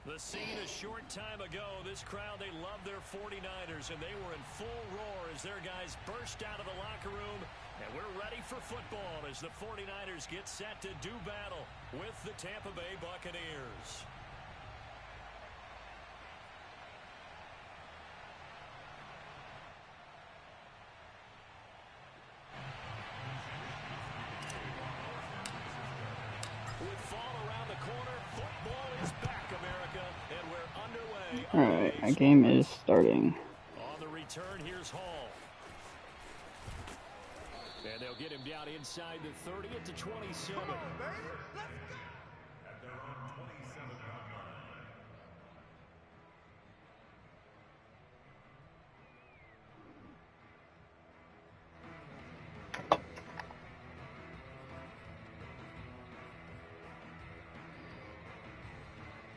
The scene a short time ago, this crowd, they love their 49ers, and they were in full roar as their guys burst out of the locker room. And we're ready for football as the 49ers get set to do battle with the Tampa Bay Buccaneers. With fall around the corner, football is back, America, and we're underway. All right, my game is starting. On the return, here's Hall. And they'll get him down inside the 30 at the 27.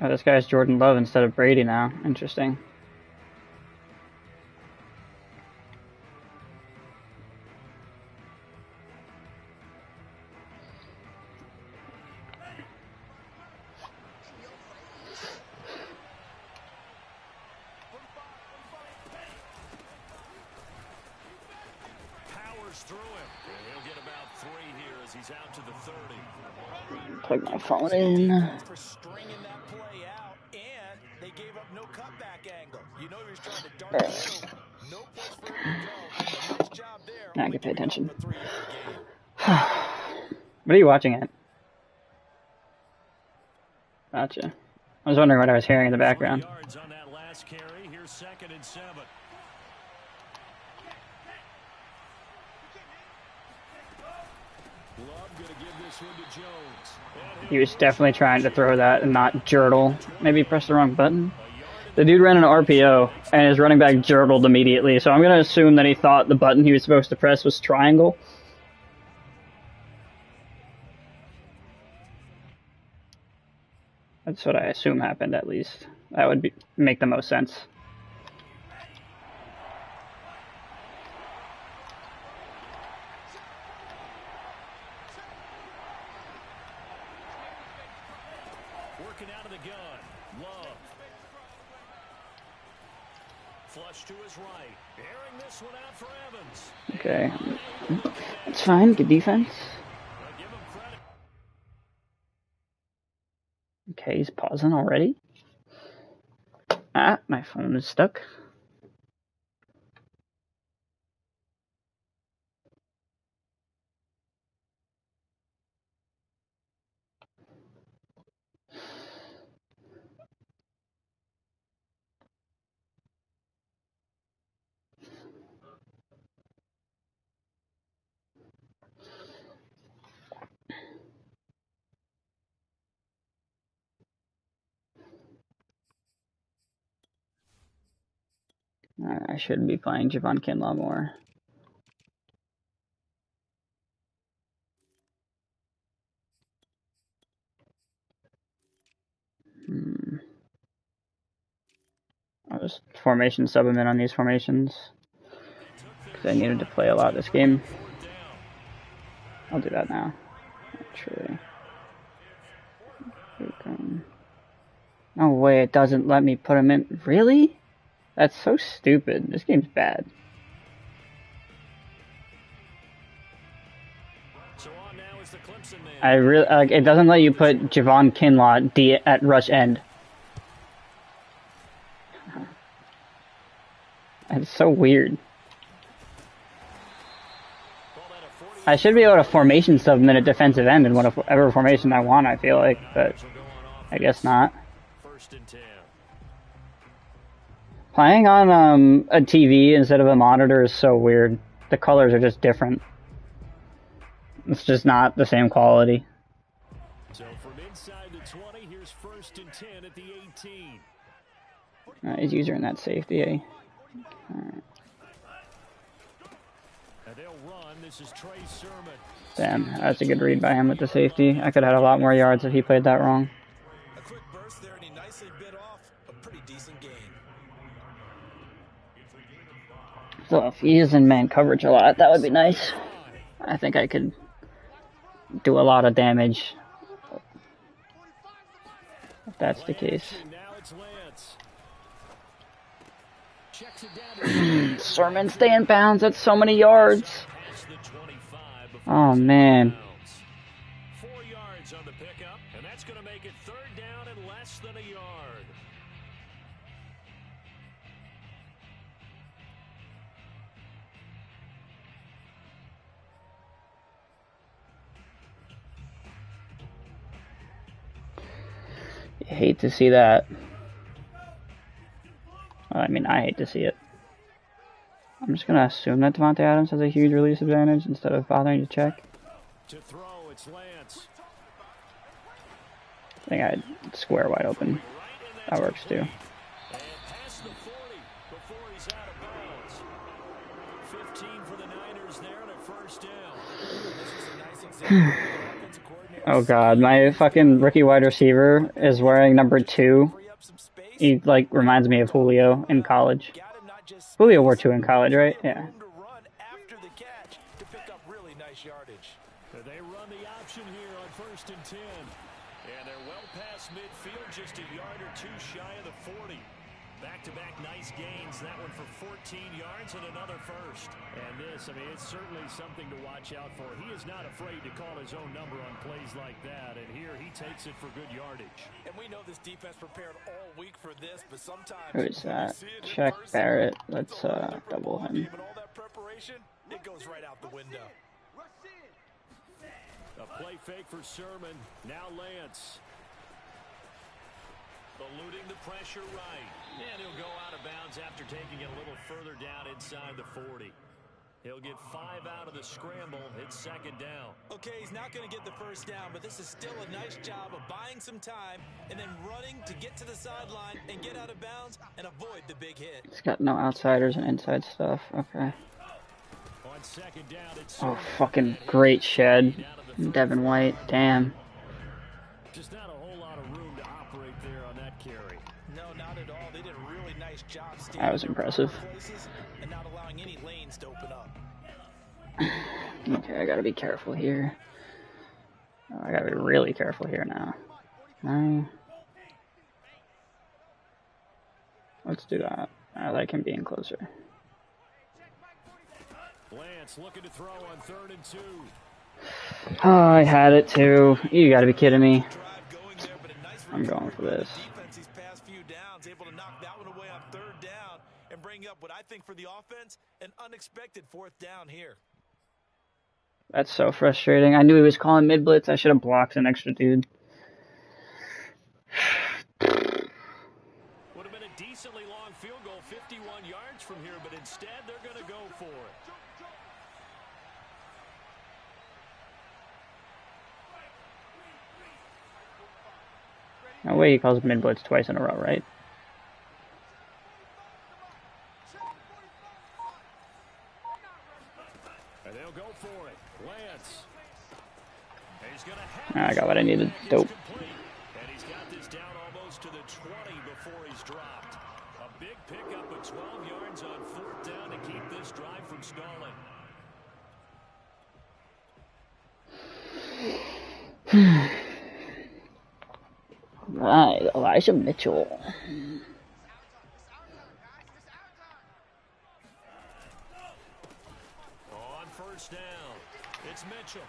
Oh, this guy's Jordan Love instead of Brady now. Interesting. Through him. And he'll get about 3 here as he's out to the 30. Plug my phone in. For stringing that play out, and they gave up no cutback angle. You know he was trying to dart through. No place for him to go. Nice job there. Now I can pay attention. What are you watching at? Gotcha. I was wondering what I was hearing in the background. Yards on that last carry. Here's 2nd and 7. He was definitely trying to throw that and not jurtle. Maybe press the wrong button. The dude ran an RPO, and his running back jurtled immediately, so I'm going to assume that he thought the button he was supposed to press was triangle. That's what I assume happened, at least. That would make the most sense. Out of the gun. Love. Flush to his right. Airing this one out for Evans. Okay. That's fine. Good defense. Okay, he's pausing already. Ah, my phone is stuck. I should be playing Javon Kinlaw more. I'll just formation sub him in on these formations because I needed to play a lot this game. I'll do that now, actually. No way, it doesn't let me put him in. Really? That's so stupid. This game's bad. I really it doesn't let you put Javon Kinlaw D at rush end. That's so weird. I should be able to formation sub him at defensive end in whatever formation I want, I feel like, but I guess not. Playing on a TV instead of a monitor is so weird. The colors are just different. It's just not the same quality. So from inside the 20, here's 1st and 10 at the 18. He's using that safety. Eh? Alright. Damn, that's a good read by him with the safety. I could have had a lot more yards if he played that wrong. A quick burst there and he nicely bit off a pretty decent gain. So if he is in man coverage a lot, that would be nice. I think I could do a lot of damage if that's the case. Now it's Lance. Checks it down to Sermon, stay in bounds. That's so many yards. past the 25 before Oh, he's out of man. bounds. 4 yards on the pickup, and that's going to make it third down and less than a yard. You hate to see that. Well, I mean, I hate to see it. I'm just going to assume that Devontae Adams has a huge release advantage instead of bothering to check. To throw, it's Lance. I think I had square wide open. That works too. And past the 40 before he's out of bounds. 15 for the Niners there and a first down. Oh god, my fucking rookie wide receiver is wearing number 2. He, like, reminds me of Julio in college. Julio wore 2 in college, right? Yeah. They run the option here on 1st and 10. And they're well past midfield, just a yard or 2 shy of the 40. Back-to-back nice gains. That one for 14 yards and another first. And this, I mean, it's certainly something to watch out for. He is not afraid to call his own number on plays like that. And here he takes it for good yardage. And we know this defense prepared all week for this, but sometimes Who is that? Check Barrett. Let's double him. given all that preparation, it goes right out the window. A play fake for Sermon. Now Lance. Eluding the pressure right. And he'll go out of bounds after taking it a little further down inside the 40. He'll get 5 out of the scramble. It's 2nd down. Okay, he's not going to get the first down, but this is still a nice job of buying some time and then running to get to the sideline and get out of bounds and avoid the big hit. He's got no outsiders and inside stuff. Okay. On 2nd down, it's Oh, fucking great shed. Devin White. Damn. just not a whole lot of room to operate there on that carry. No, not at all. They did a really nice job staying That was in impressive. places and not allowing any lanes to open up. Okay, I gotta be careful here. Oh, I gotta be really careful here now. No. Let's do that. I like him being closer. Lance looking to throw on 3rd and 2. Oh, I had it too. You gotta be kidding me. Drive going there, but a nice I'm going for this. defense these past few downs, able to knock that one away on 3rd down and bring up what I think for the offense, an unexpected 4th down here. That's so frustrating. I knew he was calling mid blitz. I should have blocked an extra dude. Would have been a decently long field goal, 51 yards from here, but instead they're going to go for it. No way he calls mid blitz twice in a row, right? And they'll go for it. Lance. He's going to have I got what I needed. Dope. complete. And he's got this down almost to the 20 before he's dropped. A big pickup of 12 yards on 4th down to keep this drive from stalling. Right, Elijah Mitchell. On 1st down, it's Mitchell.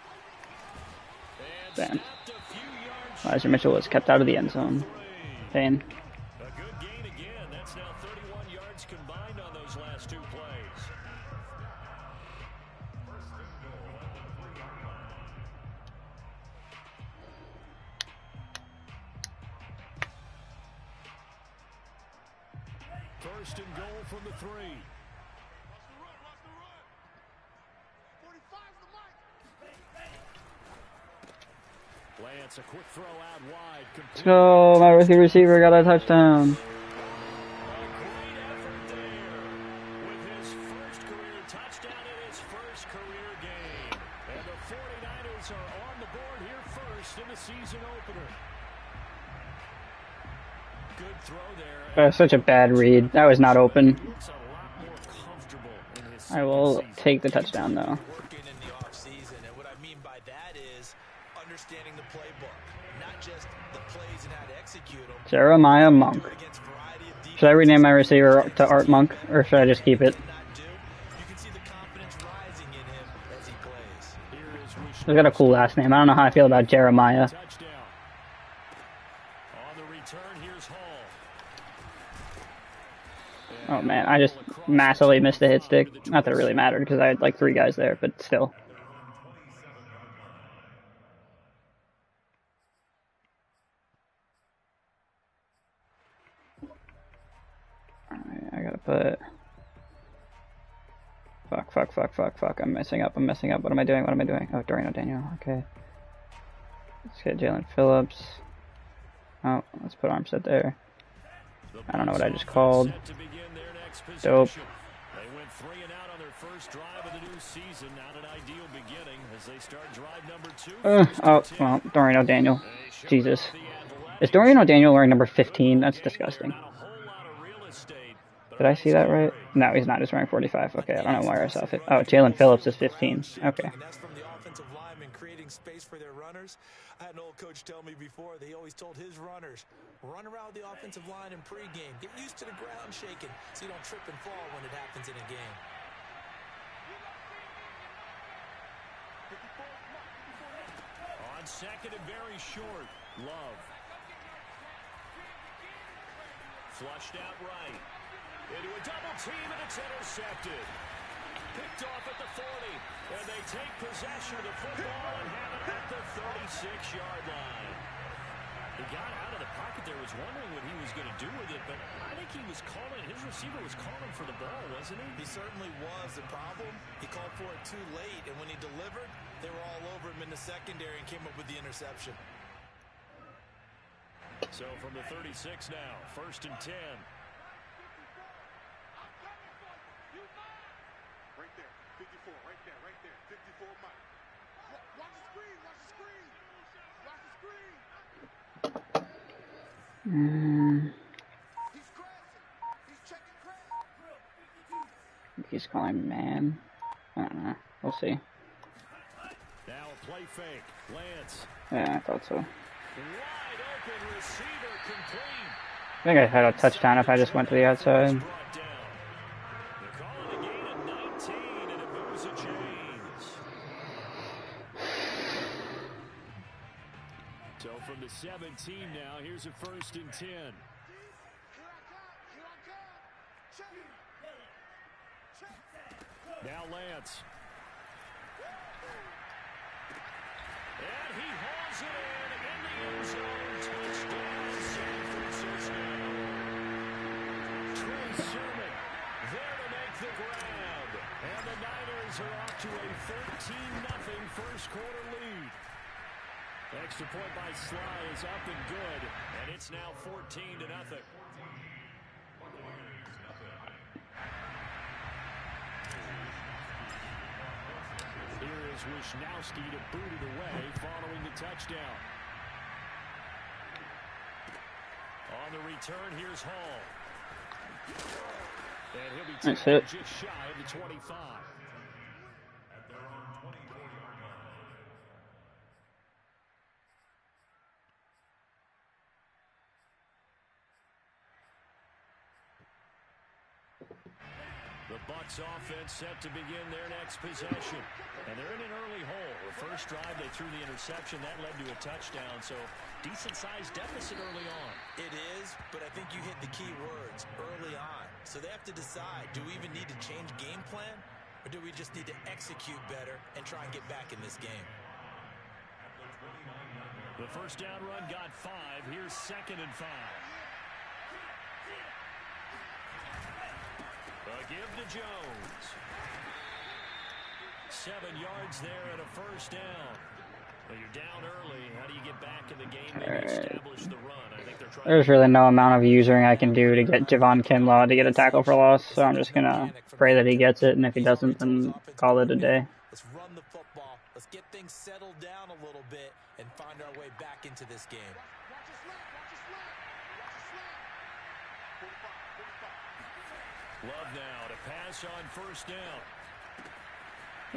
And Damn. stopped a few yards Elijah Mitchell was kept out of the end zone. Pain. A good gain again. That's now 31 yards combined on those last 2 plays. First and goal from the 3. Lance, a quick throw out wide. Let's go. My rookie receiver got a touchdown. A great effort there with his first career touchdown in his first career game. And the 49ers are on the board here first in the season opener. Good throw there. Such a bad read. That was not open. Looks a lot more comfortable in his I will second season. take the touchdown though. Working in the offseason, and what I mean by that is understanding the playbook, not just the plays and how to execute them. Jeremiah Monk. Against Should I rename my receiver to Art Monk, or should I just keep it? You can see the confidence rising in him as he plays. He's got a cool last name. I don't know how I feel about Jeremiah. Touchdown. On the return, here's Hall. Oh man, I just massively missed a hit stick. Not that it really mattered because I had like 3 guys there, but still. Alright, I gotta put... Fuck. I'm messing up. What am I doing? Oh, Dorian O'Daniel. Okay. Let's get Jalen Phillips. Oh, let's put Armstead there. I don't know what I just called. Dope. They went 3 and out on their first drive of the new season. Not an ideal beginning as they start drive number 2. Oh, well, Dorian O'Daniel. Jesus. Is Dorian O'Daniel wearing number 15? That's disgusting. Did I see that right? No, he's not. He's wearing 45. Okay, I don't know where I saw it. Oh, Jalen Phillips is 15. Okay. And that's from the offensive linemen creating space for their runners. I had an old coach tell me before, they always told his runners, run around the offensive line in pregame. Get used to the ground shaking so you don't trip and fall when it happens in a game. On second and very short, Love. Flushed out right. Into a double team, and it's intercepted. Picked off at the 40, and they take possession of the football and have it at the 36-yard line. He got out of the pocket there, was wondering what he was going to do with it, but I think he was calling, his receiver was calling for the ball, wasn't he? He certainly was. The problem, he called for it too late, and when he delivered, they were all over him in the secondary and came up with the interception. So from the 36 now, 1st and 10. Right there, 54, right there, 54 Mike. Watch the screen, watch the screen. He's crashing. He's checking crash. He's calling man. I don't know. We'll see. Now a play fake. Lance. Yeah, I thought so. Wide open receiver complete. I think I had a touchdown if I just went to the outside. So from the 17 now, here's a 1st and 10. Now Lance. And he hauls it in the end zone. Touchdown, San Francisco. Trey Sermon there to make the grab. And the Niners are off to a 13-0 first quarter lead. Extra point by Sly is up and good, and it's now 14-0. Here is Wisnowski to boot it away following the touchdown. On the return, here's Hall. And he'll be taken just shy of the 25. The Bucs offense set to begin their next possession. And they're in an early hole. The first drive, they threw the interception. That led to a touchdown. So, decent-sized deficit early on. It is, but I think you hit the key words, early on. So they have to decide, do we even need to change game plan? Or do we just need to execute better and try and get back in this game? The first down run got 5. Here's 2nd and 5. A give to Jones. 7 yards there and a first down. Well, you're down early. How do you get back in the game and establish the run? I think they're trying. There's really no amount of usering I can do to get Javon Kinlaw to get a tackle for loss, so I'm just going to pray that he gets it, and if he doesn't, then call it a day. Let's run the football. Let's get things settled down a little bit and find our way back into this game. Love now to pass on first down.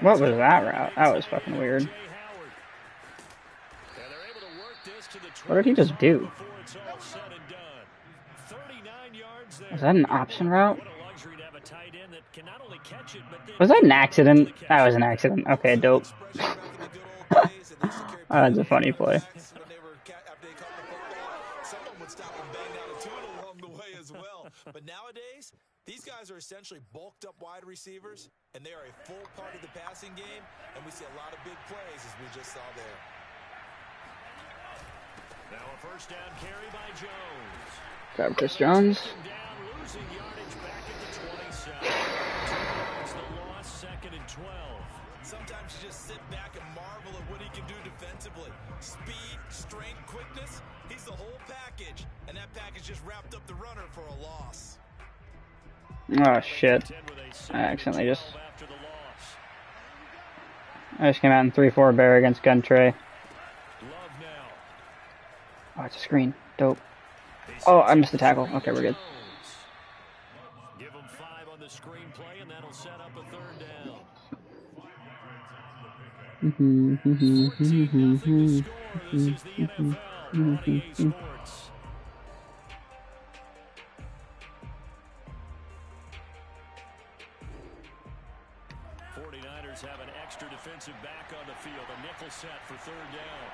What was that route? That was fucking weird. What did he just do? 39 49 yards there. Was that an option route? What a luxury to have a tight end that can not only catch it, but then Was that an accident? That was an accident. Okay, dope. That's a funny play. Someone would stop and bang down a tune along the way as well. But nowadays, these guys are essentially bulked up wide receivers, and they are a full part of the passing game, and we see a lot of big plays as we just saw there. Now a first down carry by Jones. Grab Chris Jones. Down, losing yardage back at the 27. It's the loss, 2nd and 12. Sometimes you just sit back and marvel at what he can do defensively. Speed, strength, quickness, he's the whole package. And that package just wrapped up the runner for a loss. Oh shit. I accidentally just came out in 3-4 bear against Gun Tray. Oh, it's a screen. Dope. Oh, I missed the tackle. Okay, we're good. Give him 5 on the screenplay, and that'll set up a 3rd down. 14-0 the score. This is the NFL on EA Sports. '49ers have an extra defensive back on the field. A nickel set for 3rd down.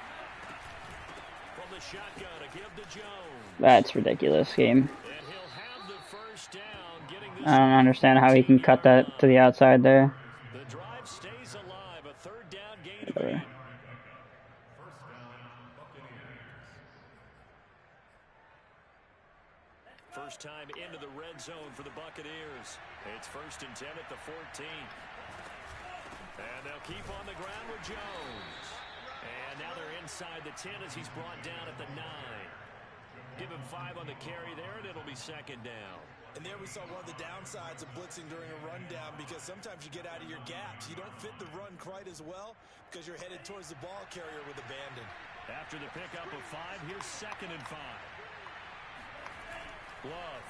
From the shotgun, a give to Jones. That's ridiculous game. And he'll have the first down, getting this. I don't understand how he can cut that to the outside there. The drive stays alive. A 3rd down gain of 8. First time into the red zone for the Buccaneers. It's 1st and 10 at the 14. And they'll keep on the ground with Jones. And now they're inside the 10 as he's brought down at the 9. Give him 5 on the carry there, and it'll be 2nd down. And there we saw one of the downsides of blitzing during a rundown, because sometimes you get out of your gaps. You don't fit the run quite as well because you're headed towards the ball carrier with abandon. After the pickup of 5, here's 2nd and 5. Love.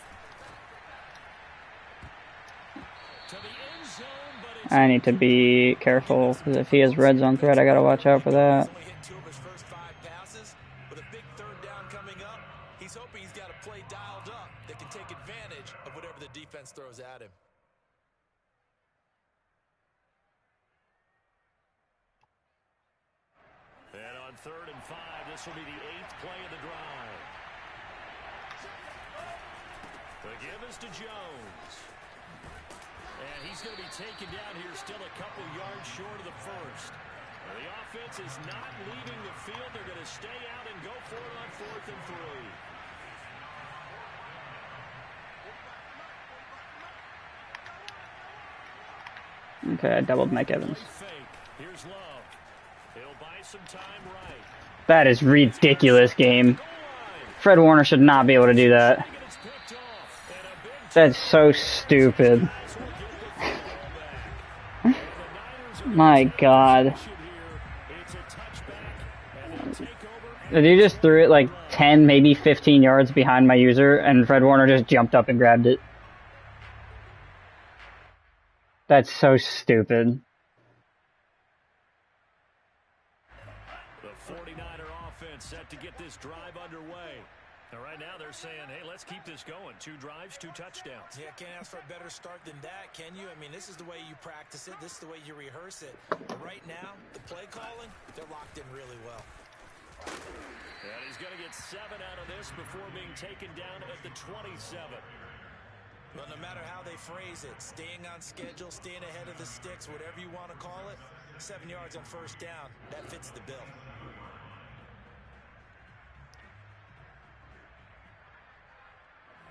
To the end zone, but it's I need to be careful, because if he has red zone threat, I gotta watch out for that. only hit 2 of his first 5 passes. With a big 3rd down coming up, he's hoping he's got a play dialed up that can take advantage of whatever the defense throws at him. And on 3rd and 5, this will be the 8th play of the drive. The give is to Jones. And he's going to be taken down here, still a couple yards short of the first. And the offense is not leaving the field. They're going to stay out and go for it on 4th and 3. Okay, I doubled Mike Evans. Here's Love. He'll buy some time right. That is ridiculous game. Fred Warner should not be able to do that. That's so stupid. My God. The dude just threw it like 10, maybe 15 yards behind my user, and Fred Warner just jumped up and grabbed it. That's so stupid. The 49er offense set to get this drive underway. And right now they're saying, hey, let's keep this going. 2 drives, 2 touchdowns. Yeah, can't ask for a better start than that, can you? I mean, this is the way you practice it. This is the way you rehearse it. But right now, the play calling, they're locked in really well. And he's going to get 7 out of this before being taken down at the 27. Well, no matter how they phrase it, staying on schedule, staying ahead of the sticks, whatever you want to call it, 7 yards on 1st down, that fits the bill.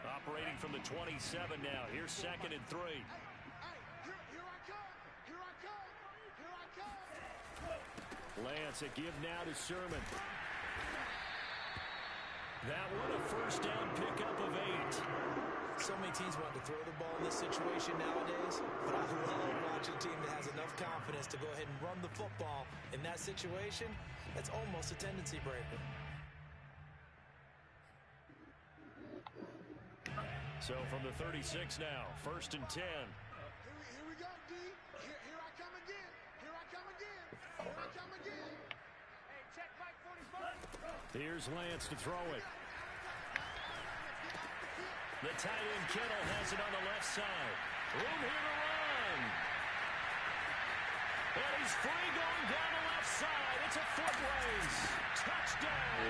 Operating from the 27 now. Here's 2nd and 3. Here I come. Here I come. Here I come. Lance, a give now to Sermon. That one a 1st down pickup of 8. So many teams want to throw the ball in this situation nowadays, but I love watching a team that has enough confidence to go ahead and run the football. In that situation, that's almost a tendency breaker. So from the 36 now, 1st and 10. Here we go, D. Here I come again. Here I come again. Here I come again. Hey, check Mike 44. Here's Lance to throw it. The tight end Kittle has it on the left side. Room here to run. And he's free going down the left side. It's a foot race. Touchdown,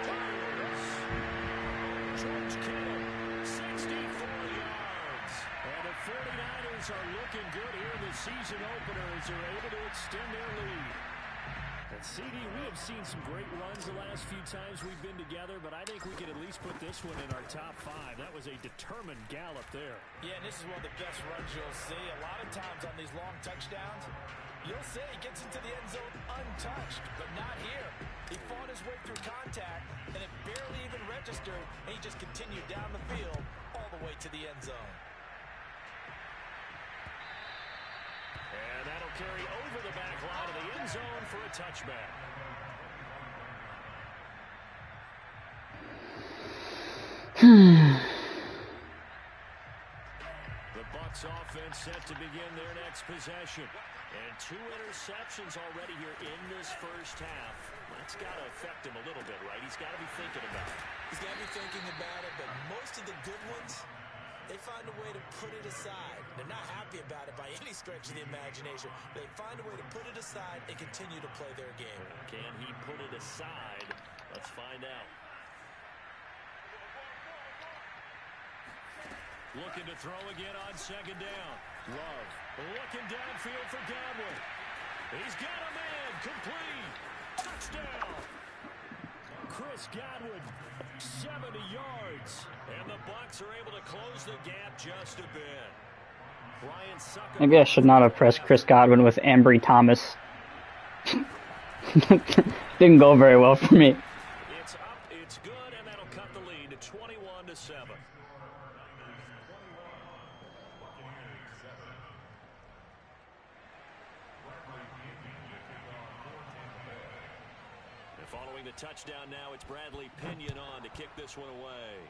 49ers. George Kittle, 64 yards. And the 49ers are looking good here in the season opener as they're able to extend their lead. And CD, we have seen some great runs the last few times we've been together, but I think we can at least put this one in our top 5. That was a determined gallop there. Yeah, and this is one of the best runs you'll see. A lot of times on these long touchdowns, you'll say he gets into the end zone untouched, but not here. He fought his way through contact, and it barely even registered, and he just continued down the field all the way to the end zone. And that'll carry over the back line of the end zone for a touchback. The Bucs offense set to begin their next possession. And 2 interceptions already here in this first half. That's got to affect him a little bit, right? He's got to be thinking about it. He's got to be thinking about it, but most of the good ones, they find a way to put it aside. They're not happy about it by any stretch of the imagination. They find a way to put it aside and continue to play their game. Can he put it aside? Let's find out. Looking to throw again on second down. Love looking downfield for Godwin. He's got a man. Complete. Touchdown. Chris Godwin, 70 yards. And the Bucs are able to close the gap just a bit. Ryan Sucker. Maybe I should not have pressed Chris Godwin with Ambry Thomas. Didn't go very well for me. It's up, it's good, and that'll cut the lead to 21-7. Following the touchdown now, it's Bradley Pinion on to kick this one away.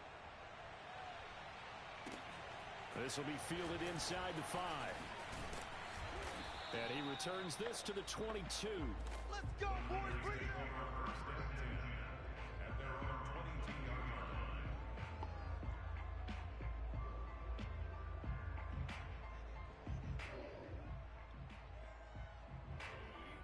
This will be fielded inside the 5. And he returns this to the 22. Let's go, boys. Bring it on.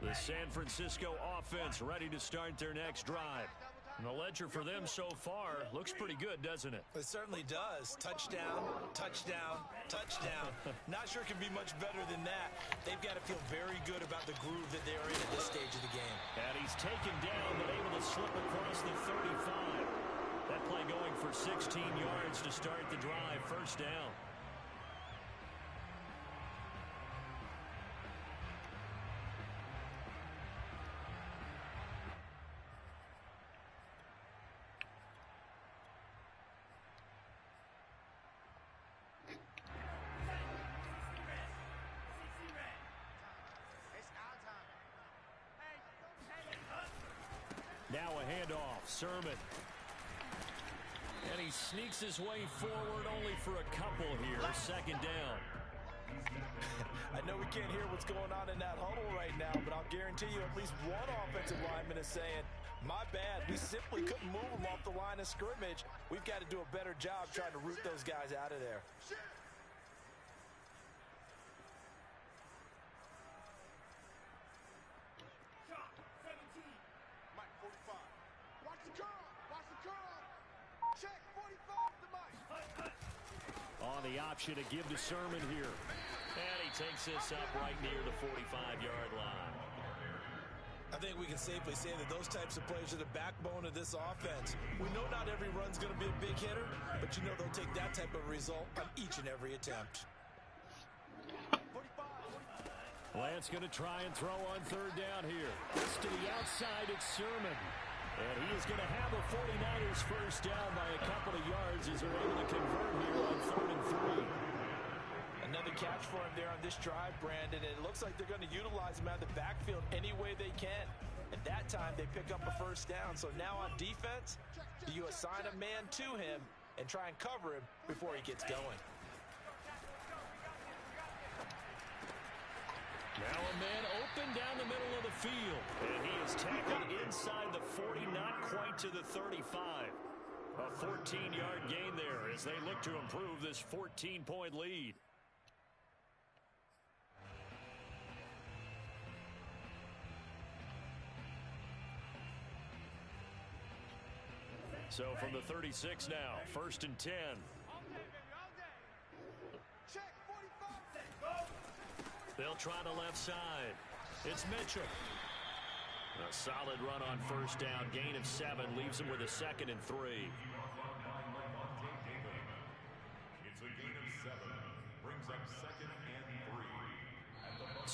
The San Francisco offense ready to start their next drive. And the ledger for them so far looks pretty good, doesn't it? It certainly does. Touchdown, touchdown, touchdown. Not sure it can be much better than that. They've got to feel very good about the groove that they are in at this stage of the game. And he's taken down, but able to slip across the 35. That play going for 16 yards to start the drive. First down. Now a handoff, Sermon. And he sneaks his way forward only for a couple here. Second down. I know we can't hear what's going on in that huddle right now, but I'll guarantee you at least one offensive lineman is saying, my bad, we simply couldn't move them off the line of scrimmage. We've got to do a better job trying to root those guys out of there. On the option to give to Sermon here. And he takes this up right near the 45-yard line. I think we can safely say that those types of plays are the backbone of this offense. We know not every run's going to be a big hitter, but you know they'll take that type of result on each and every attempt. Lance going to try and throw on third down here. This to the outside, it's Sermon. And he is going to have a 49ers first down by a couple of yards as they're able to convert here on 3rd and 3. Another catch for him there on this drive, Brandon. And it looks like they're going to utilize him out of the backfield any way they can. At that time, they pick up a first down. So now on defense, do you assign a man to him and try and cover him before he gets going? Now a man open down the middle of the field. And he is tackled inside the 40, not quite to the 35. A 14-yard gain there as they look to improve this 14-point lead. So from the 36 now, 1st and 10. They'll try the left side. It's Mitchell. A solid run on 1st down. Gain of 7 leaves him with a 2nd and 3. It's a gain of 7. Brings up 2nd and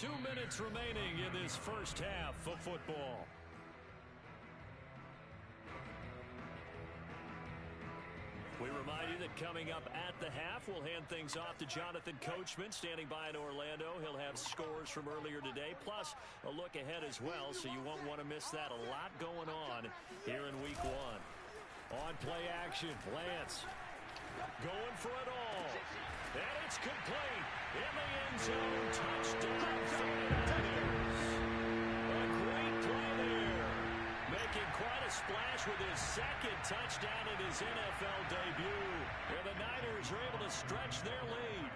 3. 2 minutes remaining in this first half of football. We remind you that coming up at the half, we'll hand things off to Jonathan Coachman, standing by in Orlando. He'll have scores from earlier today, plus a look ahead as well, so you won't want to miss that. A lot going on here in Week 1. On play action, Lance going for it all. And it's complete. In the end zone, touchdown 49ers. A great play there. Making quite a splash with his 2nd touchdown in his NFL debut. And the Niners are able to stretch their lead.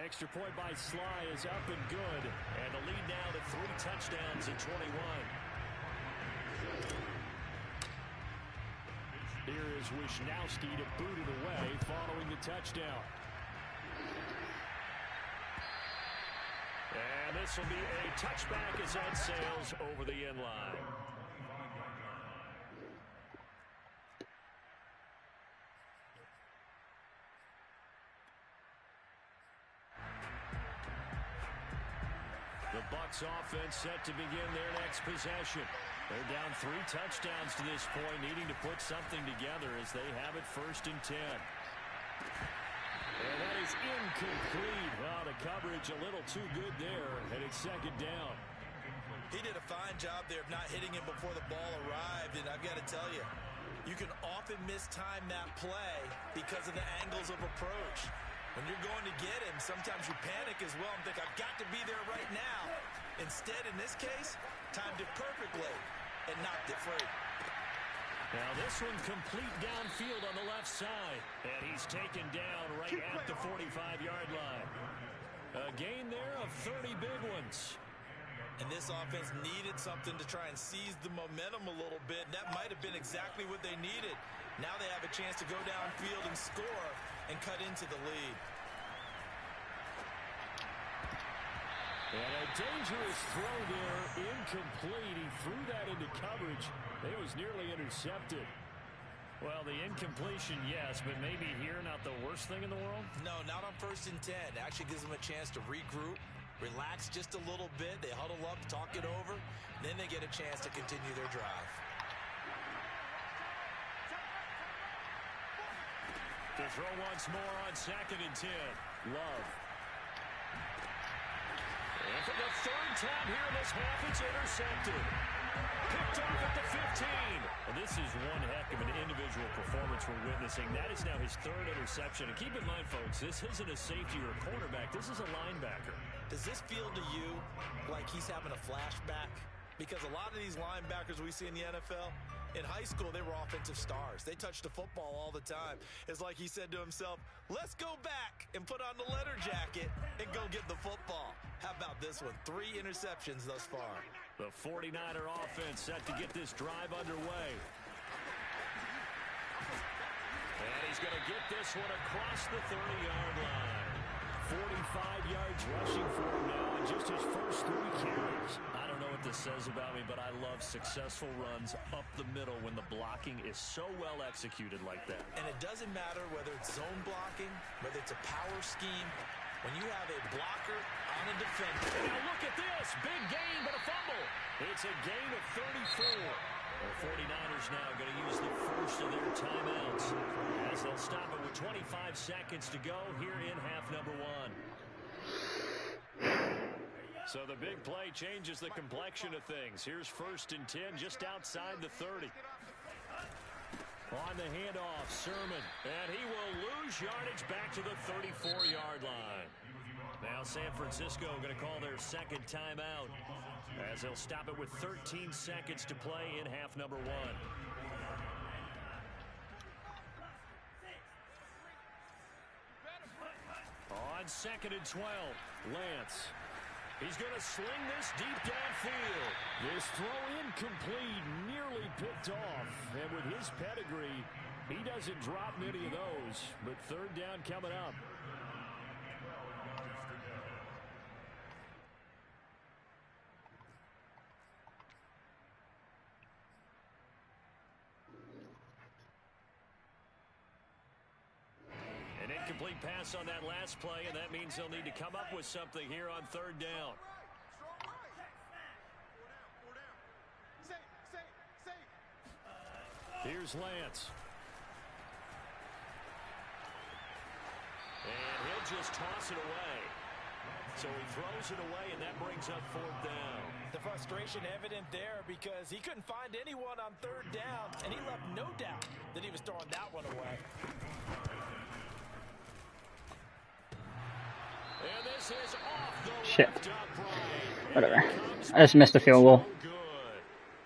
Extra point by Sly is up and good. And the lead now to 3 touchdowns at 21. Here is Wisnowski to boot it away following the touchdown. And this will be a touchback as that sails over the end line. The Bucs offense set to begin their next possession. They're down 3 touchdowns to this point, needing to put something together as they have it 1st and 10. And that is incomplete. Wow, the coverage a little too good there, and it's 2nd down. He did a fine job there of not hitting him before the ball arrived, and I've got to tell you, you can often mistime that play because of the angles of approach. When you're going to get him, sometimes you panic as well and think, I've got to be there right now. Instead, in this case, timed it perfectly and knocked it free. Now this one complete downfield on the left side. And he's taken down right at the 45-yard line. A gain there of 30 big ones. And this offense needed something to try and seize the momentum a little bit. And that might have been exactly what they needed. Now they have a chance to go downfield and score and cut into the lead. And a dangerous throw there, incomplete. He threw that into coverage. It was nearly intercepted. Well, the incompletion, yes, but maybe here not the worst thing in the world? No, not on 1st and 10. Actually gives them a chance to regroup, relax just a little bit. They huddle up, talk it over. Then they get a chance to continue their drive. To throw once more on 2nd and 10. Love. And for the 3rd time here in this half, it's intercepted. Picked off at the 15. And this is one heck of an individual performance we're witnessing. That is now his 3rd interception. And keep in mind, folks, this isn't a safety or a cornerback. This is a linebacker. Does this feel to you like he's having a flashback? Because a lot of these linebackers we see in the NFL, in high school, they were offensive stars. They touched the football all the time. It's like he said to himself, let's go back and put on the letter jacket and go get the football. How about this one? 3 interceptions thus far. The 49er offense set to get this drive underway. And he's going to get this one across the 30-yard line. 45 yards rushing for him now in just his first 3 carries. I don't know what this says about me, but I love successful runs up the middle when the blocking is so well executed like that. And it doesn't matter whether it's zone blocking, whether it's a power scheme. When you have a blocker on a defender. And now look at this. Big gain, but a fumble. It's a gain of 34. The 49ers now going to use the first of their timeouts as they'll stop it with 25 seconds to go here in half number 1. So the big play changes the complexion of things. Here's 1st and 10 just outside the 30. On the handoff, Sermon, and he will lose yardage back to the 34-yard line. Now San Francisco going to call their second timeout as they'll stop it with 13 seconds to play in half number 1. On 2nd and 12, Lance. He's going to sling this deep downfield. This throw incomplete, nearly picked off. And with his pedigree, he doesn't drop many of those. But 3rd down coming up. Incomplete pass on that last play, and that means they'll need to come up with something here on 3rd down. Here's Lance. And he'll just toss it away. So he throws it away, and that brings up 4th down. The frustration evident there because he couldn't find anyone on 3rd down, and he left no doubt that he was throwing that one away. And this is off the Shit. left upright. Whatever. I just missed a field goal. Good.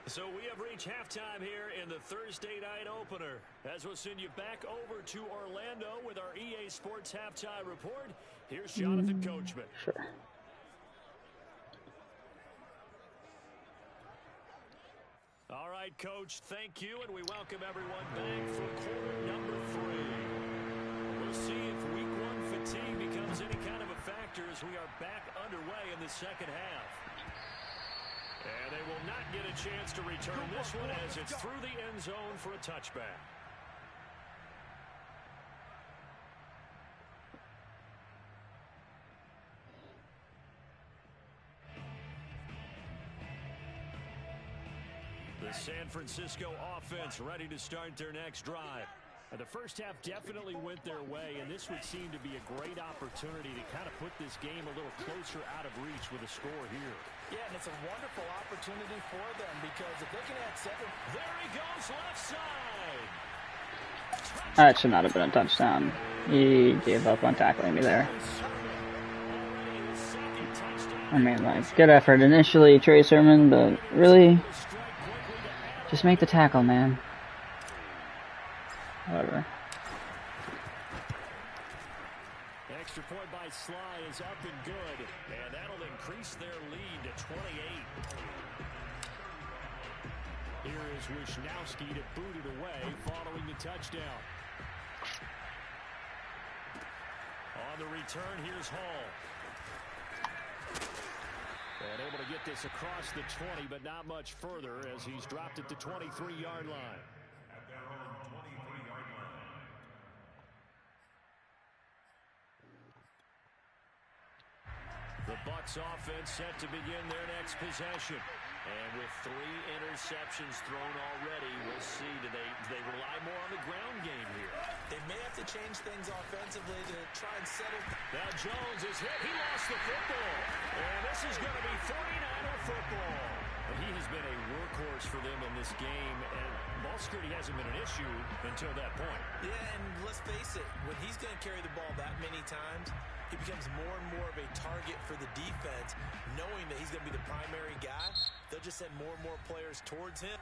So we have reached halftime here in the Thursday night opener. As we'll send you back over to Orlando with our EA Sports halftime report. Here's Jonathan Coachman. Sure. All right, Coach, thank you, and we welcome everyone back for quarter number 3. We'll see if week 1 fatigue becomes any kind of a factor as we are back underway in the second half. And they will not get a chance to return this one as it's through the end zone for a touchback. The San Francisco offense ready to start their next drive. The first half definitely went their way, and this would seem to be a great opportunity to kind of put this game a little closer out of reach with a score here. Yeah, and it's a wonderful opportunity for them because if they can add 7. There he goes, left side. That should not have been a touchdown. He gave up on tackling me there. I mean, like, good effort initially, Trey Sermon, but really, just make the tackle, man. Whatever. Extra point by Sly is up and good, and that'll increase their lead to 28. Here is Wisnowski to boot it away following the touchdown. On the return, here's Hall. And able to get this across the 20, but not much further as he's dropped it to 23-yard line. At their own 23-yard line. The Bucs offense set to begin their next possession. And with 3 interceptions thrown already, we'll see, do they rely more on the ground game here? They may have to change things offensively to try and settle. Now Jones is hit. He lost the football. And this is going to be 49er football. And he has been a workhorse for them in this game, and ball security hasn't been an issue until that point. Yeah, and let's face it, when he's going to carry the ball that many times, he becomes more and more of a target for the defense, knowing that he's going to be the primary guy. They'll just send more and more players towards him.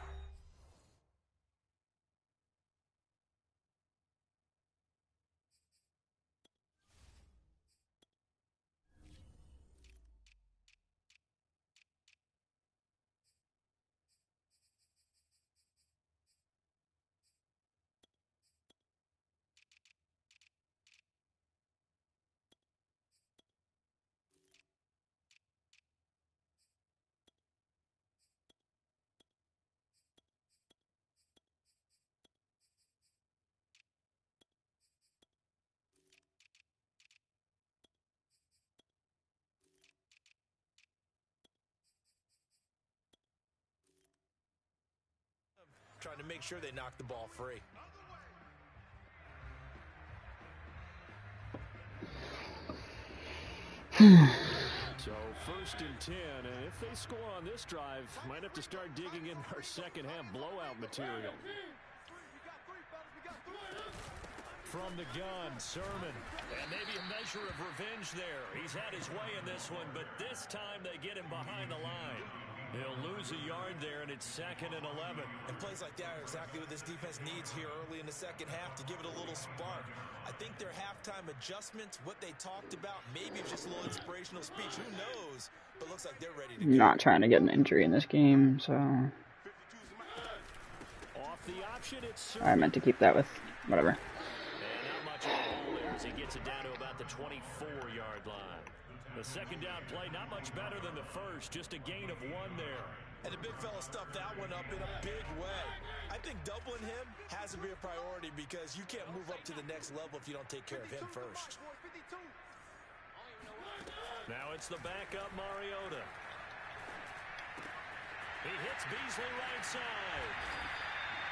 Trying to make sure they knock the ball free. So 1st and 10, and if they score on this drive, might have to start digging in our second half blowout material. from the gun, Sermon. And maybe a measure of revenge there. He's had his way in this one, but this time they get him behind the line. He'll lose a yard there, and it's 2nd and 11. And plays like that are exactly what this defense needs here early in the second half to give it a little spark. I think their halftime adjustments, what they talked about, maybe just a little inspirational speech. Who knows? But looks like they're ready to go. Not trying to get an injury in this game, so Off the option, it's I meant to keep that with whatever. And not much of a ball there as he gets it down to about the 24-yard line. The second down play, not much better than the first, just a gain of 1 there. And the big fella stuffed that one up in a big way. I think doubling him has to be a priority because you can't move up to the next level if you don't take care of him first. Now it's the backup Mariota. He hits Beasley right side.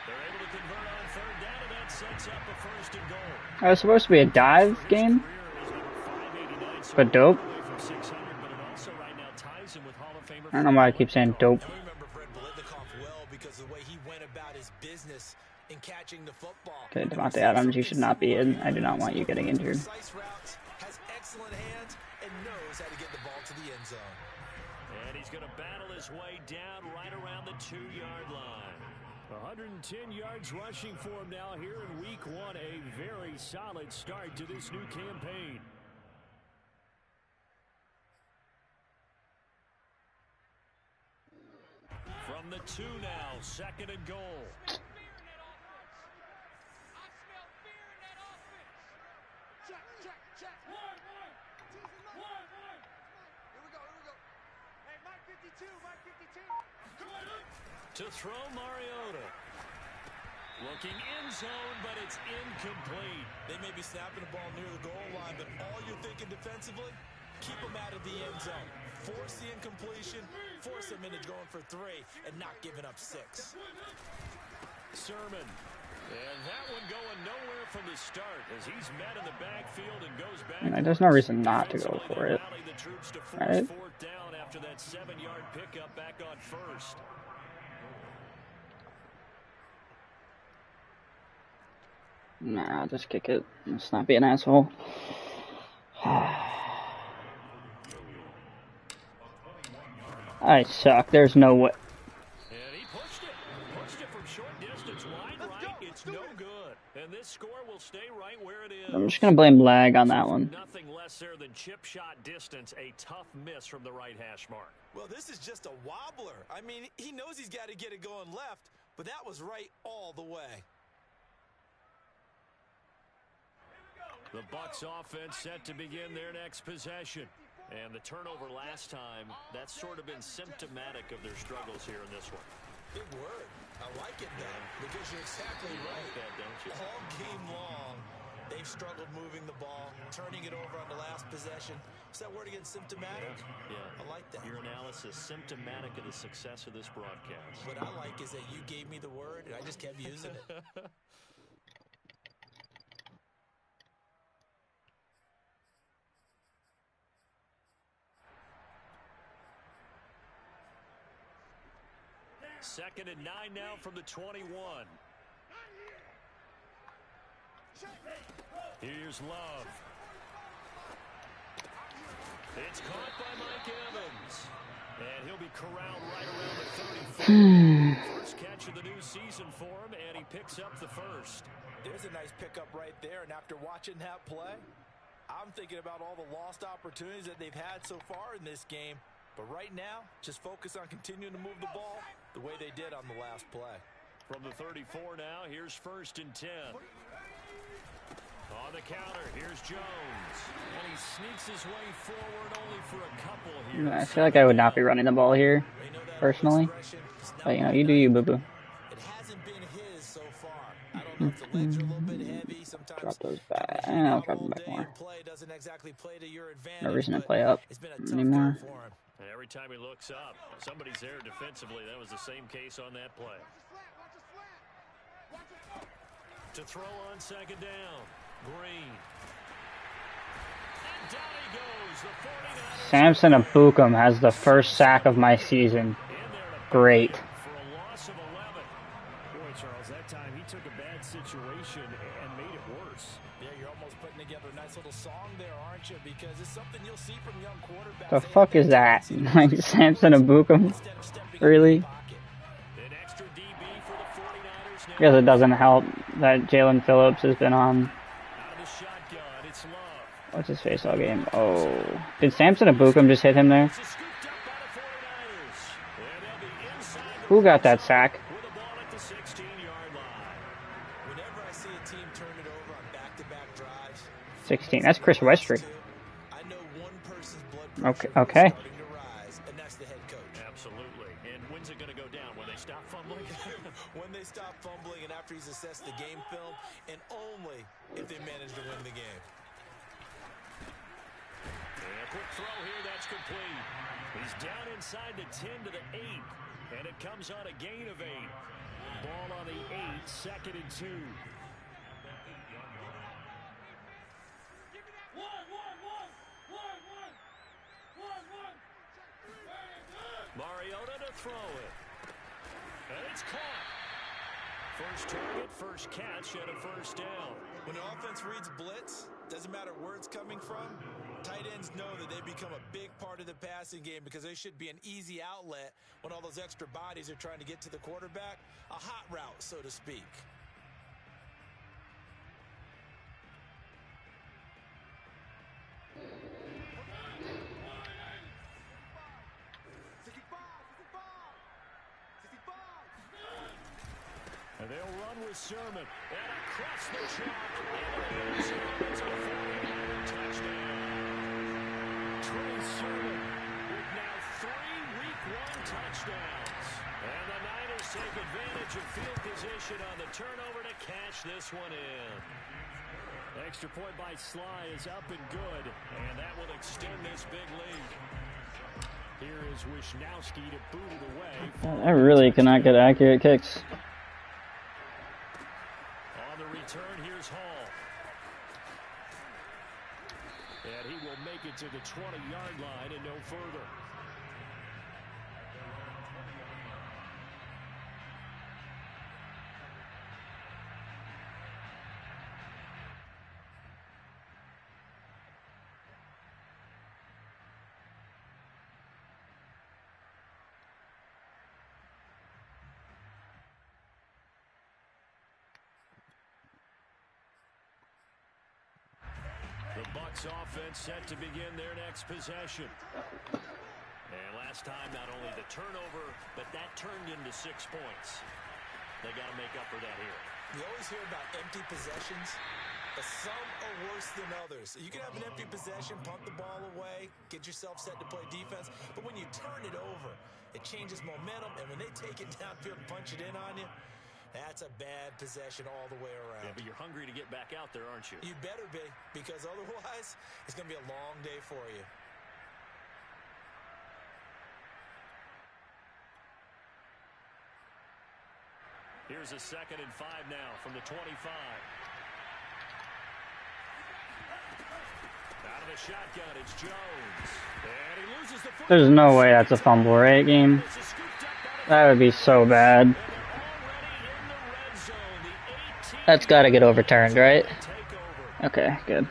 They're able to convert on 3rd down, and that sets up a 1st and goal. It was supposed to be a dive game, but dope. I don't know why I keep saying dope. And we remember Fred Biletnikoff well because of the way he went about his business in catching the football. Okay, Devontae Adams, you should not be in. I do not want you getting injured. Precise routes, has excellent hands, and knows how to get the ball to the end zone. And he's going to battle his way down right around the 2-yard line. 110 yards rushing for him now here in week 1. A very solid start to this new campaign. From the 2 now, 2nd and goal. To throw Mariota. Looking end zone, but it's incomplete. They may be snapping the ball near the goal line, but all you're thinking defensively, keep them out of the end zone. Force the incompletion, force them into going for 3, and not giving up 6. Sermon. And that one going nowhere from the start as he's met in the backfield and goes back. And there's no reason not to go for it. Right? 4th down after that 7-yard pickup back on 1st. Nah, I'll just kick it. Let's not be an asshole. I suck. There's no way. And he pushed it from short distance, wide right. It's no good. And this score will stay right where it is. I'm just gonna blame lag on that one. Nothing less there than chip shot distance. A tough miss from the right hash mark. Well, this is just a wobbler. I mean, he knows he's got to get it going left, but that was right all the way. The Bucs offense set to begin their next possession. And the turnover last time, that's sort of been symptomatic of their struggles here in this one. Big word. I like it, though, because you're exactly right. That, don't you? All game long, they've struggled moving the ball, turning it over on the last possession. Is that word again, symptomatic? Yeah. I like that. Your analysis, symptomatic of the success of this broadcast. What I like is that you gave me the word, and I just kept using it. Second and 9 now from the 21. Here's Love. It's caught by Mike Evans. And he'll be corralled right around the 34. First catch of the new season for him, and he picks up the first. There's a nice pickup right there, and after watching that play, I'm thinking about all the lost opportunities that they've had so far in this game. But right now, just focus on continuing to move the ball the way they did on the last play. From the 34 now, here's 1st and 10. On the counter, here's Jones. And he sneaks his way forward only for a couple here. I feel like I would not be running the ball here, personally. But, you know, you do you, boo-boo. It hasn't been his so far. I don't know if the legs are a little bit heavy. Sometimes Drop those back. I'll drop them back more. play doesn't exactly play to your advantage, No reason to but play up it's been a tough anymore. go for him. And every time he looks up, somebody's there defensively. That was the same case on that play. To throw on 2nd down, Green. And down he goes. The 49ers. Samson Abukum has the first sack of my season. Great. For a loss of 11. Boy, Charles, that time he took a bad situation and made it worse. Yeah, you're almost putting together a nice little song there, aren't you? Because it's something you'll see from young quarterbacks. The fuck is that? Like Samson Abukum? Really? An extra DB for the 49ers now. Because it doesn't help that Jalen Phillips has been on Out of the shotgun, it's Love. what's his face all game. Oh, did Samson Abukum just hit him there? It's scooped up by the 49ers. And they'll be inside the Who got that sack? with the ball at the 16-yard line. Whenever I see a team turn it over on back-to-back drives, 16. That's Chris Westry. I know one person's blood Okay, pressure okay. is starting to rise, and that's the head coach. Absolutely. And when's it going to go down? When they stop fumbling? When they stop fumbling and after he's assessed the game film, and only if they manage to win the game. And a quick throw here, that's complete. He's down inside the 10 to the 8, and it comes on a gain of 8. Ball on the 8, 2nd and 2. Mariota to throw it. And it's caught. First target, first catch, and a first down. When an offense reads blitz, doesn't matter where it's coming from, tight ends know that they become a big part of the passing game because they should be an easy outlet when all those extra bodies are trying to get to the quarterback. A hot route, so to speak. And they'll run with Sermon. And across the chalk. It's a 49er touchdown. Trey Sermon with now 3 Week 1 touchdowns. And the Niners take advantage of field position on the turnover to cash this one in. Extra point by Sly is up and good. And that will extend this big lead. Here is Wisnowski to boot it away. I really cannot get accurate kicks. On the return, here's Hall. And he will make it to the 20-yard line and no further. The Bucs offense set to begin their next possession. And last time, not only the turnover, but that turned into 6 points. They got to make up for that here. You always hear about empty possessions, but some are worse than others. You can have an empty possession, punt the ball away, get yourself set to play defense, but when you turn it over, it changes momentum, and when they take it downfield and punch it in on you, that's a bad possession all the way around. Yeah, but you're hungry to get back out there, aren't you? You better be, because otherwise, it's going to be a long day for you. Here's a 2nd and 5 now from the 25. Out of the shotgun, it's Jones. And he loses the football. There's no way that's a fumble, right, game? That would be so bad. That's got to get overturned, right? Okay, good.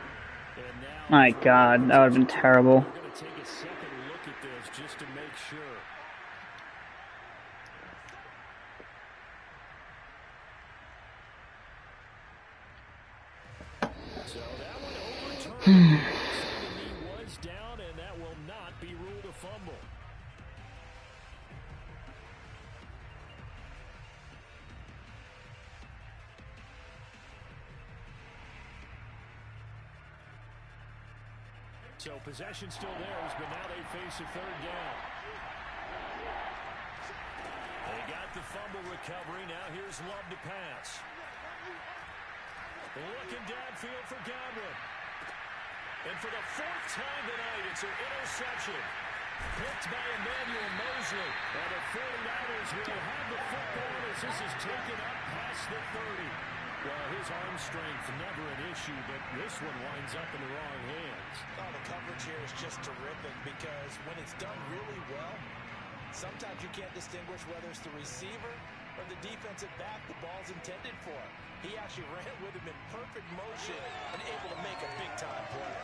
My God, that would have been terrible. We're going to take a second look at this just to make sure. So that one overturned. He was down, and that will not be ruled a fumble. So possession still theirs, but now they face a 3rd down. They got the fumble recovery. Now here's Love to pass. Looking downfield for Godwin. And for the 4th time tonight, it's an interception. Picked by Emmanuel Mosley. And the 49ers will have the football as this is taken up past the 30. Well, his arm strength, never an issue, but this one winds up in the wrong hands. Oh, the coverage here is just terrific because when it's done really well, sometimes you can't distinguish whether it's the receiver or from the defensive back the ball's intended for. He actually ran with him in perfect motion and able to make a big-time play.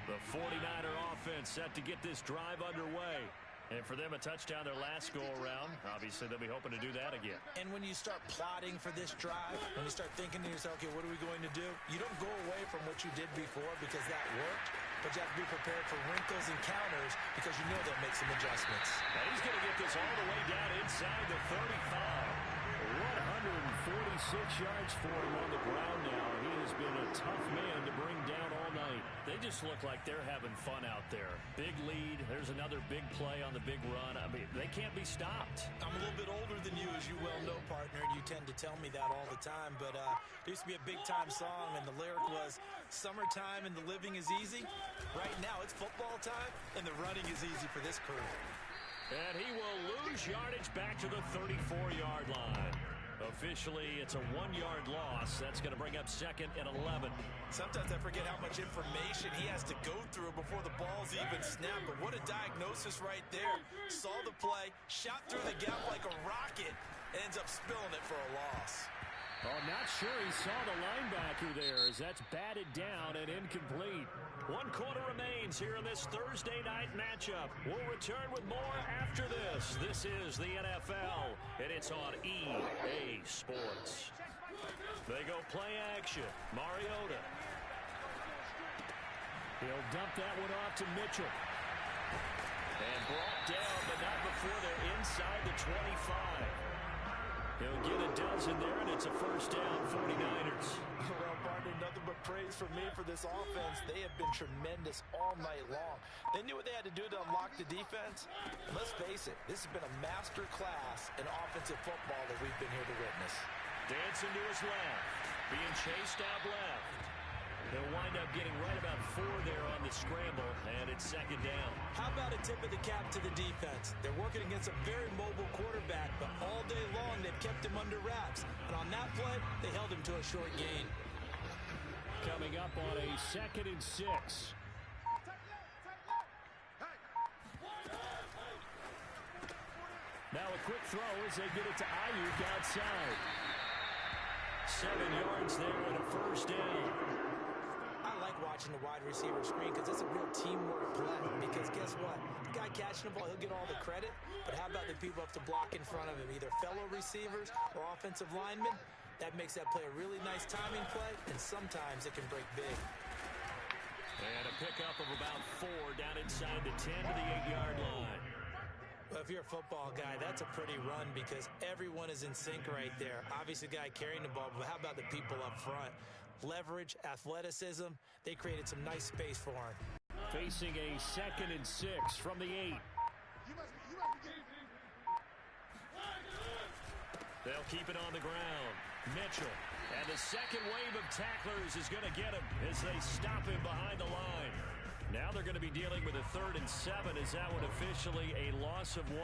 The 49er offense set to get this drive underway. And for them, a touchdown their last go-around. Obviously, they'll be hoping to do that again. And when you start plotting for this drive, when you start thinking to yourself, okay, what are we going to do? You don't go away from what you did before because that worked, but you have to be prepared for wrinkles and counters because you know they'll make some adjustments. And he's going to get this all the way down inside the 35. 146 yards for him on the ground now. He has been a tough man to bring down all night. They just look like they're having fun out there. Big lead. There's another big play on the big run. I mean, they can't be stopped. I'm a little bit older than you, as you well know, partner, and you tend to tell me that all the time. But there used to be a big-time song, and the lyric was, "Summertime and the living is easy." Right now, it's football time, and the running is easy for this crew. And he will lose yardage back to the 34-yard line. Officially, it's a 1-yard loss. That's going to bring up 2nd and 11. Sometimes I forget how much information he has to go through before the ball's even snapped. But what a diagnosis right there. Saw the play, shot through the gap like a rocket, and ends up spilling it for a loss. Oh, not sure he saw the linebacker there as that's batted down and incomplete. 1 quarter remains here in this Thursday night matchup. We'll return with more after this. This is the NFL, and it's on EA Sports. They go play action. Mariota. He'll dump that one off to Mitchell. And brought down, but not before they're inside the 25. He'll get a dozen there, and it's a first down, 49ers. Well, partner, nothing but praise from me for this offense. They have been tremendous all night long. They knew what they had to do to unlock the defense. And let's face it, this has been a master class in offensive football that we've been here to witness. Dancing to his left, being chased out left. They'll wind up getting right about 4 there on the scramble, and it's 2nd down. How about a tip of the cap to the defense? They're working against a very mobile quarterback, but all day long they've kept him under wraps. And on that play, they held him to a short gain. Coming up on a 2nd and 6. Now a quick throw as they get it to Ayuk outside. 7 yards there and a first down. I like watching the wide receiver screen because it's a real teamwork play. Because guess what? The guy catching the ball, he'll get all the credit. But how about the people up to block in front of him, either fellow receivers or offensive linemen? That makes that play a really nice timing play, and sometimes it can break big. And a pickup of about 4 down inside the 10 to the 8-yard line. Well, if you're a football guy, that's a pretty run because everyone is in sync right there. Obviously, the guy carrying the ball, but how about the people up front? Leverage, athleticism, they created some nice space for him. Facing a 2nd and 6 from the 8. They'll keep it on the ground. Mitchell, and the second wave of tacklers is going to get him as they stop him behind the line. Now they're going to be dealing with a 3rd and 7 as that one officially a loss of 1.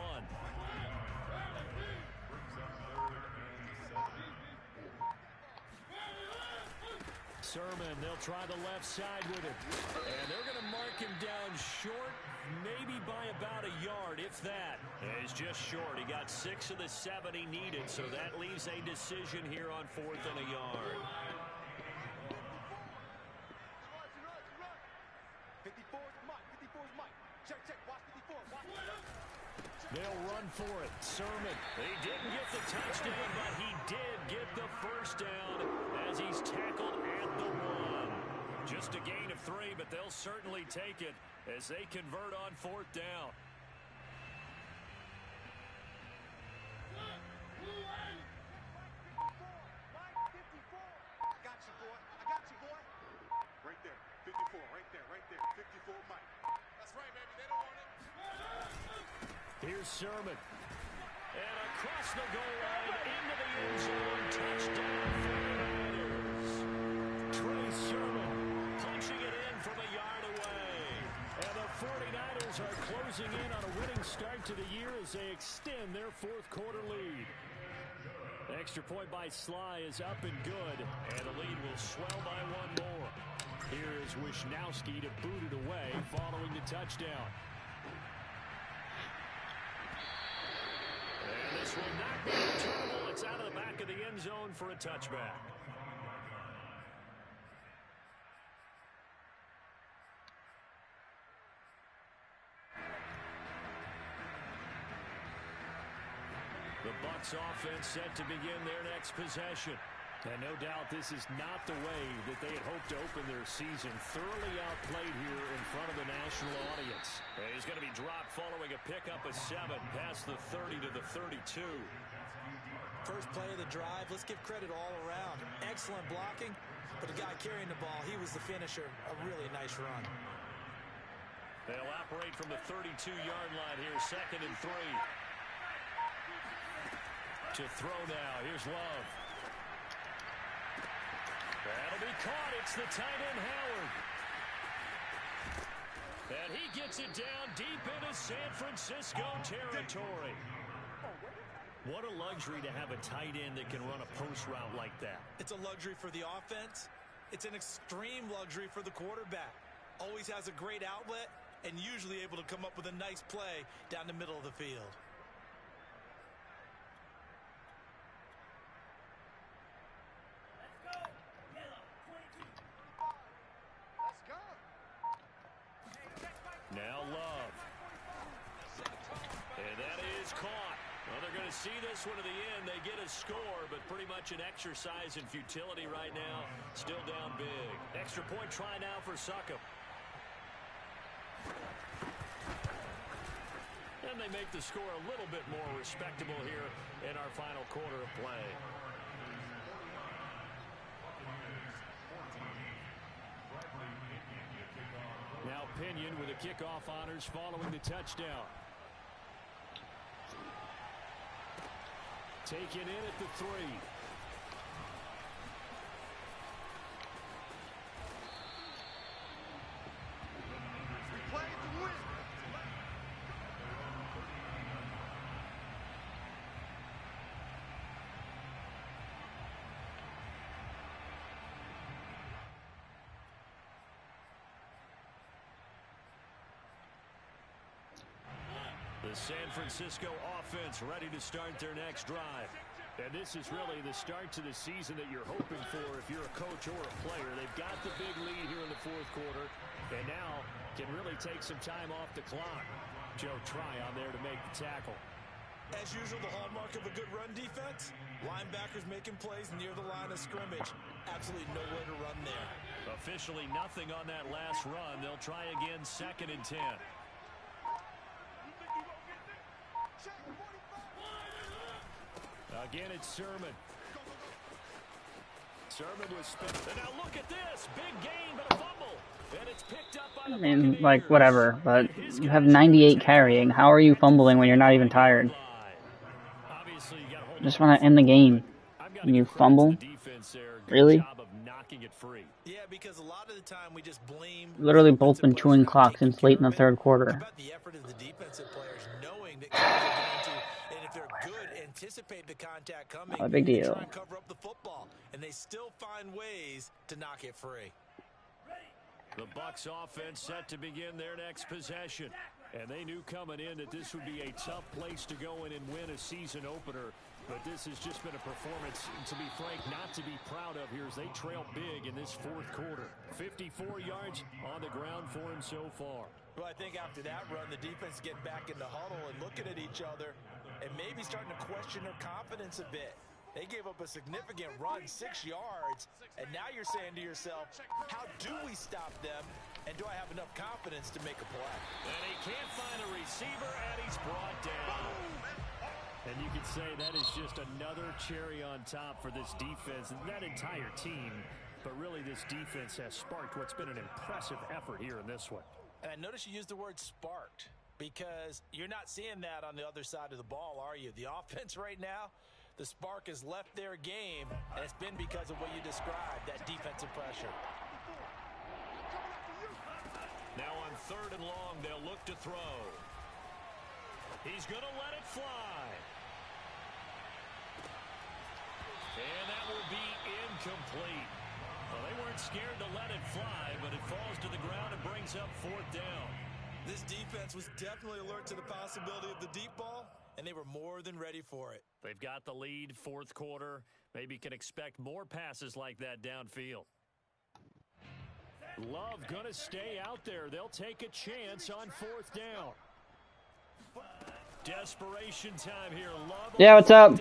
Sermon, they'll try the left side with it. And they're going to mark him down short, maybe by about a yard, if that. And he's just short. He got 6 of the 7 he needed, so that leaves a decision here on 4th and a yard. 54's Mike. 54's Mike. Check, check. Watch 54. Watch. They'll run for it. Sermon. He didn't get the touchdown, but he did get the first down as he's tackled at the 1. Just a gain of 3, but they'll certainly take it as they convert on 4th down. Mike, 54. I got you, boy. I got you, boy. Right there. 54. Right there. Right there. 54 Mike. That's right, baby. They don't want it. Here's Sermon. And across the goal line, into the end zone, touchdown 49ers. Trey Sermon punching it in from a yard away. And the 49ers are closing in on a winning start to the year as they extend their 4th quarter lead. Extra point by Sly is up and good, and the lead will swell by 1 more. Here is Wisnowski to boot it away following the touchdown. And this will not be zone for a touchback. The Bucs offense set to begin their next possession. And no doubt this is not the way that they had hoped to open their season. Thoroughly outplayed here in front of the national audience. And he's going to be dropped following a pickup of 7 past the 30 to the 32. First play of the drive, let's give credit all around. Excellent blocking, but the guy carrying the ball, he was the finisher. A really nice run. They'll operate from the 32-yard line here, 2nd and 3. To throw now, here's Love. That'll be caught. It's the tight end, Howard. And he gets it down deep into San Francisco territory. What a luxury to have a tight end that can run a post route like that. It's a luxury for the offense. It's an extreme luxury for the quarterback. Always has a great outlet and usually able to come up with a nice play down the middle of the field. Now Love. And that is caught. Well, they're going to see this one to the end. They get a score, but pretty much an exercise in futility right now. Still down big. Extra point try now for Succop. And they make the score a little bit more respectable here in our final quarter of play. Now Pinion with the kickoff honors following the touchdown. Taken in at the 3. We play to win. The San Francisco offense ready to start their next drive. And this is really the start to the season that you're hoping for if you're a coach or a player. They've got the big lead here in the 4th quarter and now can really take some time off the clock. Joe Tryon there to make the tackle. As usual, the hallmark of a good run defense, linebackers making plays near the line of scrimmage. Absolutely nowhere to run there. Officially nothing on that last run. They'll try again, 2nd and 10. Again, it's Sermon. Sermon was spent. And now look at this. Big gain, but a fumble. And it's picked up by the I mean, like, whatever, but you have 98 carrying. How are you fumbling when you're not even tired? Just want to end the game. And you fumble? Really? Yeah, because a lot of the time we just blame. Literally both been chewing clock since late in the 3rd quarter. About the effort of the defensive players knowing that guys are going to, and if they're good, anticipate the contact coming. Not a big deal. Try and cover up the football, and they still find ways to knock it free. The Bucs offense set to begin their next possession. And they knew coming in that this would be a tough place to go in and win a season opener. But this has just been a performance, to be frank, not to be proud of here as they trail big in this 4th quarter. 54 yards on the ground for him so far. Well, I think after that run, the defense getting back in the huddle and looking at each other and maybe starting to question their confidence a bit. They gave up a significant run, 6 yards, and now you're saying to yourself, how do we stop them, and do I have enough confidence to make a play? And he can't find a receiver, and he's brought down. And you could say that is just another cherry on top for this defense and that entire team. But really, this defense has sparked what's been an impressive effort here in this one. And I notice you used the word sparked because you're not seeing that on the other side of the ball, are you? The offense right now, the spark has left their game, and it's been because of what you described, that defensive pressure. Now on 3rd and long, they'll look to throw. He's going to let it fly. And that will be incomplete. Well, they weren't scared to let it fly, but it falls to the ground and brings up 4th down. This defense was definitely alert to the possibility of the deep ball, and they were more than ready for it. They've got the lead, fourth quarter. Maybe can expect more passes like that downfield. Love going to stay out there. They'll take a chance on fourth down. Desperation time here. Love. Yeah, what's up?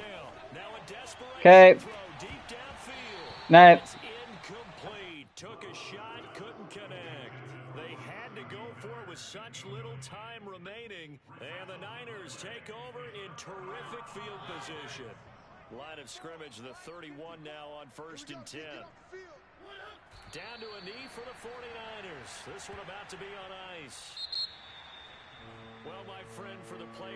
Okay. Deep downfield. Night. It's incomplete. Took a shot, couldn't connect. They had to go for it with such little time remaining. And the Niners take over in terrific field position. Line of scrimmage, the 31 now on 1st and 10. Down to a knee for the 49ers. This one about to be on ice. Well, my friend, for the play.